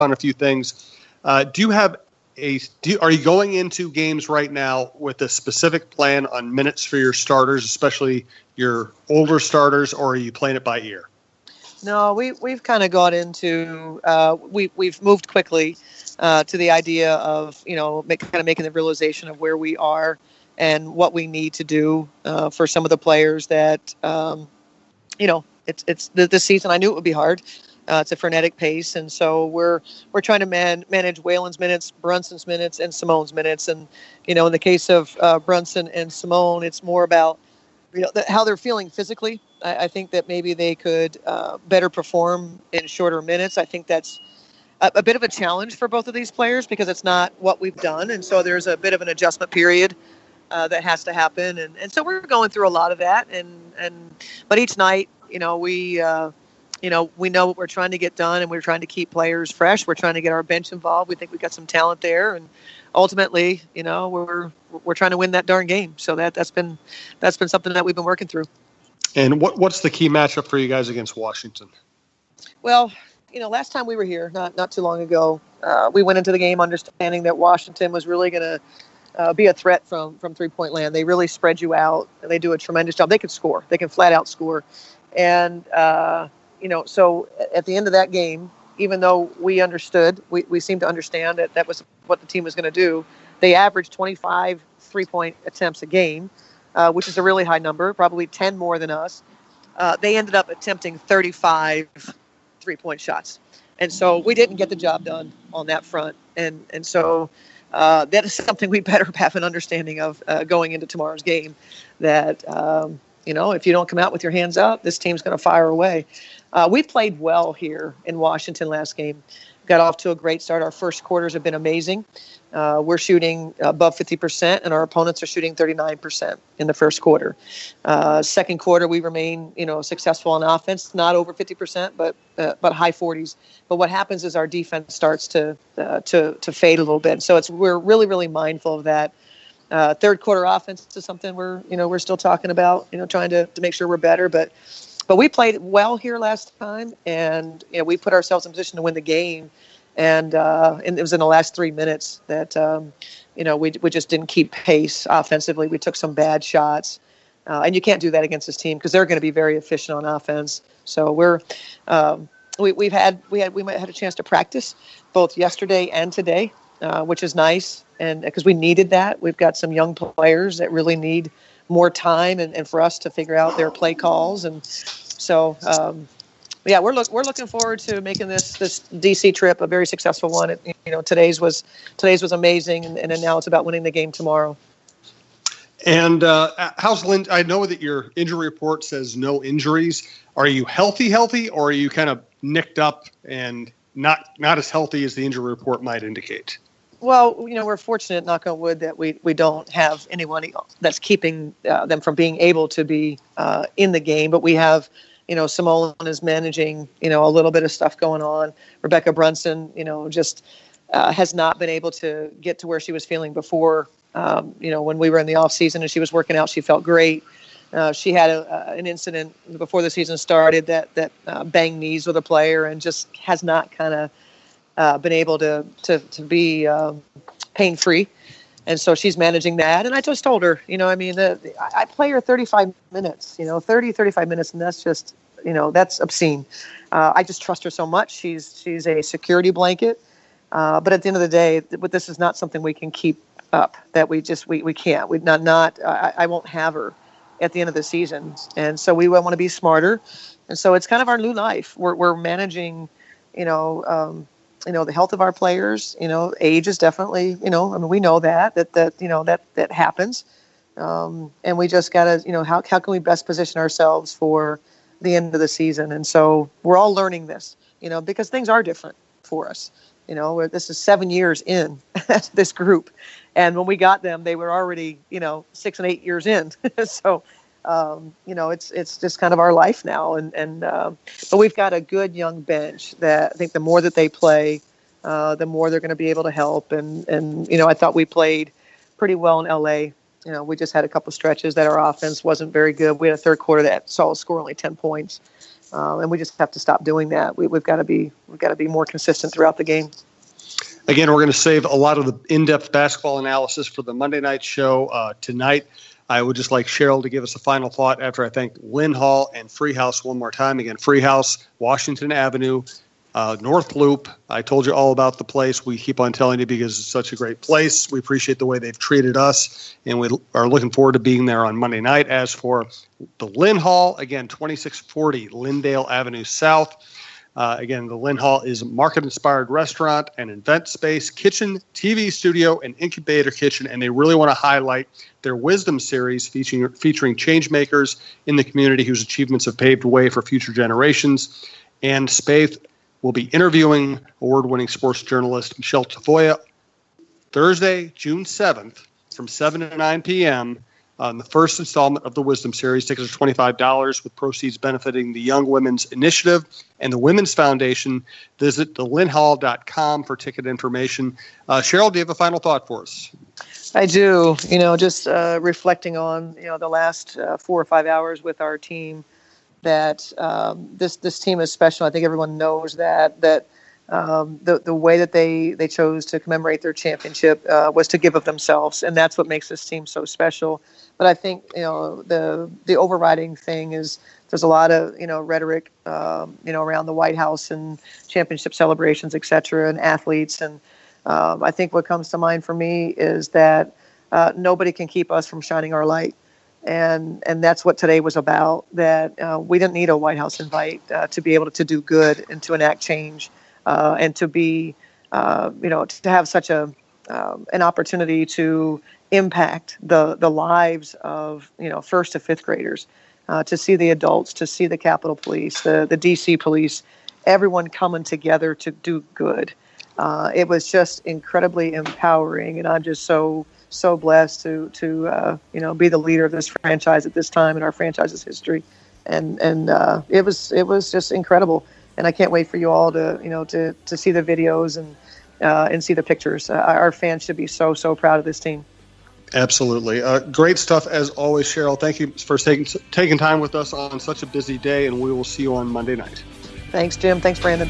on a few things. Are you going into games right now with a specific plan on minutes for your starters, especially your older starters, or are you playing it by ear? No, we've kind of got into we've moved quickly to the idea of kind of making the realization of where we are and what we need to do for some of the players that it's this season. I knew it would be hard. It's a frenetic pace, and so we're trying to manage Waylon's minutes, Brunson's minutes, and Simone's minutes. And in the case of Brunson and Simone, it's more about how they're feeling physically. I think that maybe they could better perform in shorter minutes. I think that's a bit of a challenge for both of these players because it's not what we've done, and so there's a bit of an adjustment period that has to happen. And so we're going through a lot of that. But each night, we know what we're trying to get done, and we're trying to keep players fresh. We're trying to get our bench involved. We think we've got some talent there, and ultimately, we're trying to win that darn game. So that's been something that we've been working through. And what's the key matchup for you guys against Washington? Well, last time we were here, not too long ago, we went into the game understanding that Washington was really going to be a threat from 3-point land. They really spread you out, and they do a tremendous job. They can score. They can flat out score. And, so at the end of that game, even though we understood, we seemed to understand that was what the team was going to do, they averaged 25 3-point attempts a game, which is a really high number, probably 10 more than us. They ended up attempting 35 3-point shots. And so we didn't get the job done on that front. And so that is something we better have an understanding of going into tomorrow's game, that, if you don't come out with your hands up, this team's going to fire away. We played well here in Washington last game. Got off to a great start. Our first quarters have been amazing. We're shooting above 50%, and our opponents are shooting 39% in the first quarter. Second quarter, we remain, successful on offense, not over 50%, but high 40s. But what happens is our defense starts to fade a little bit. So we're really, really mindful of that. Third quarter offense is something we're still talking about, trying to make sure we're better. But we played well here last time, and we put ourselves in position to win the game. And it was in the last 3 minutes that we just didn't keep pace offensively. We took some bad shots, and you can't do that against this team because they're going to be very efficient on offense. So we might have had a chance to practice both yesterday and today, which is nice, and because we needed that. We've got some young players that really need more time and for us to figure out their play calls. And so, we're looking forward to making this DC trip a very successful one. Today's was amazing, and now it's about winning the game tomorrow. And how's Lynn? I know that your injury report says no injuries. Are you healthy, or are you kind of nicked up and not as healthy as the injury report might indicate? Well, we're fortunate, knock on wood, that we don't have anyone that's keeping them from being able to be in the game. But we have, Simone is managing, a little bit of stuff going on. Rebecca Brunson, just has not been able to get to where she was feeling before. When we were in the off season and she was working out, she felt great. She had an incident before the season started that banged knees with a player and just has not kind of been able to be pain-free. And so she's managing that. And I just told her, I play her 35 minutes, 35 minutes. And that's just, that's obscene. I just trust her so much. She's a security blanket. But at the end of the day, this is not something we can keep up, that we can't. I won't have her at the end of the season. And so we want to be smarter. And so it's kind of our new life. We're managing, the health of our players. Age is definitely, we know that happens. And we just got to, how can we best position ourselves for the end of the season? And so we're all learning this, because things are different for us. This is 7 years in this group. And when we got them, they were already, 6 and 8 years in. So, it's just kind of our life now. But we've got a good young bench that I think the more that they play, the more they're going to be able to help. And I thought we played pretty well in LA. We just had a couple stretches that our offense wasn't very good. We had a third quarter that saw us score only 10 points. And we just have to stop doing that. We've got to be more consistent throughout the game. Again, we're going to save a lot of the in-depth basketball analysis for the Monday night show tonight. I would just like Cheryl to give us a final thought after I thank Lynn Hall and Free House one more time. Again, Free House, Washington Avenue, North Loop. I told you all about the place. We keep on telling you because it's such a great place. We appreciate the way they've treated us, and we are looking forward to being there on Monday night. As for the Lynn Hall, again, 2640 Lyndale Avenue South. Again, the Lynn Hall is a market-inspired restaurant, an event space, kitchen, TV studio, and incubator kitchen, and they really want to highlight their Wisdom series featuring change makers in the community whose achievements have paved way for future generations. And Spaeth will be interviewing award-winning sports journalist Michelle Tafoya Thursday, June 7th from 7 to 9 p.m. on the first installment of the Wisdom Series. Tickets are $25 with proceeds benefiting the Young Women's Initiative and the Women's Foundation. Visit thelinhall.com for ticket information. Cheryl, do you have a final thought for us? I do. Just reflecting on, the last 4 or 5 hours with our team, that this team is special. I think everyone knows that the way that they chose to commemorate their championship was to give of themselves, and that's what makes this team so special. But I think the overriding thing is there's a lot of rhetoric around the White House and championship celebrations, et cetera, and athletes. And I think what comes to mind for me is that nobody can keep us from shining our light. And that's what today was about, that we didn't need a White House invite to be able to do good and to enact change and to be, to have such an opportunity to impact the lives of, first to fifth graders, to see the adults, to see the Capitol Police, the DC Police, everyone coming together to do good. It was just incredibly empowering, and I'm just so blessed to be the leader of this franchise at this time in our franchise's history, and it was just incredible, and I can't wait for you all to see the videos and see the pictures. Our fans should be so proud of this team. Absolutely. Great stuff as always, Cheryl. Thank you for taking time with us on such a busy day, and we will see you on Monday night. Thanks, Jim. Thanks, Brandon.